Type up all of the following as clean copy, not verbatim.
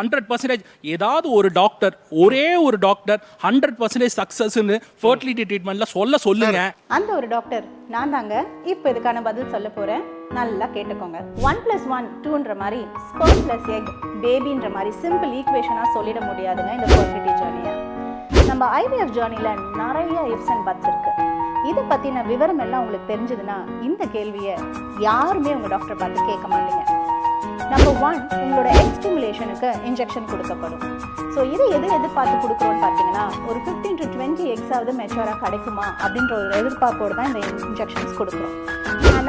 100% ஏதாவது ஒரு டாக்டர், ஒரே ஒரு டாக்டர் 100% சக்சஸ்ன்னு ஃபர்டிலிட்டி ட்ரீட்மெண்ட்ல சொல்லுங்க. அந்த ஒரு டாக்டர் நான் தாங்க. இப்போ இதுக்கான பதில் சொல்ல போறேன். நல்லா கேட்டுக்கோங்க. 1+1 2ன்ற மாதிரி ஸ்பெர்ம் + எக் பேபின்ற மாதிரி சிம்பிள் ஈக்குவேஷனா சொல்லிட முடியாதுங்க இந்த ஃபர்டிலிட்டி ஜர்னியை. நம்ம ஐவிஎஃப் ஜர்னில நிறைய இஃப்ஸ் அண்ட் பட்ஸ் இருக்கு. இதை பத்தின விவரம் எல்லாம் உங்களுக்கு தெரிஞ்சதுன்னா இந்த கேள்வியை யாருமே உங்க டாக்டர் பார்த்து கேட்க மாட்டீங்க. நம்பர் 1, உங்களோட எக் ஸ்டிமுலேஷனுக்கு இன்ஜெக்ஷன் கொடுக்கப்படும். ஸோ இதை எதிர்பார்த்து கொடுக்குறோன்னு பார்த்தீங்கன்னா ஒரு 15 to 20 எக்ஸாவது மெச்சூராக கிடைக்குமா அப்படின்ற ஒரு எதிர்பார்ப்போடு தான் இந்த இன்ஜெக்ஷன்ஸ் கொடுக்குறோம்.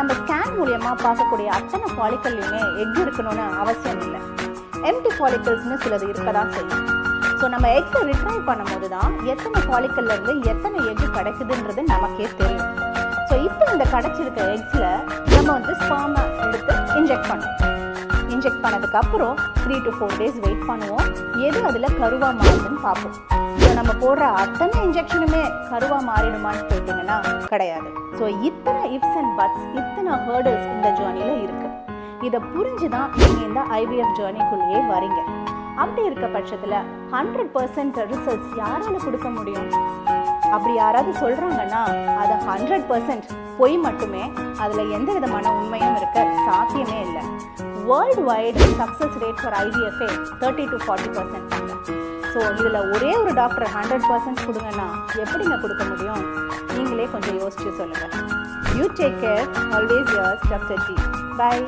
நம்ம ஸ்கேன் மூலியமாக பார்க்கக்கூடிய அத்தனை ஃபாலிக்கல்லையுமே எக் இருக்கணும்னு அவசியம் இல்லை. எம்டி ஃபாலிக்கல்ஸ்னு சிலது இருக்க தான் செய்யும். ஸோ நம்ம எக்ஸை ரிட்ரைவ் பண்ணும்போது தான் எத்தனை ஃபாலிக்கல்லேருந்து எத்தனை எக் கிடைக்குதுன்றது நமக்கே தெரியும். ஸோ இப்போ இந்த கிடைச்சிருக்க எக்ஸில் நம்ம ஸ்பெர்மை எடுத்து இன்ஜெக்ட் பண்ணுவோம். இன்ஜெக்ட் பண்ணதுக்கு அப்புறம் 3 to 4 days வெயிட் பண்ணுவோம். எது அதில் கருவா மாறுதுன்னு பார்ப்போம். ஸோ நம்ம போடுற அத்தனை இன்ஜெக்ஷனுமே கருவா மாறிடுமான்னு கேட்டிங்கன்னா கிடையாது. ஸோ இத்தனை இஃப்ஸ் அண்ட் பட்ஸ், இத்தனை ஹேர்டல்ஸ் இந்த ஜேர்னியில் இருக்குது. இதை புரிஞ்சு தான் நீங்கள் இந்த ஐவிஎஃப் ஜேர்னிக்குள்ளேயே வரீங்க. அப்படி இருக்க பட்சத்தில் 100% ரிசல்ட்ஸ் யாரால் கொடுக்க முடியும்? அப்படி யாராவது சொல்கிறாங்கன்னா அது 100% பொய் மட்டுமே. அதில் எந்த விதமான உண்மையும் இருக்க சாத்தியமே இல்லை. World wide success rate for IVF 30 to 40% தாங்க. ஸோ இதில் ஒரே ஒரு டாக்டர் 100% கொடுங்கன்னா எப்படிங்க கொடுக்க முடியும்? நீங்களே கொஞ்சம் யோசிச்சு சொல்லுங்கள். You take care. Always yours doctor ji. By.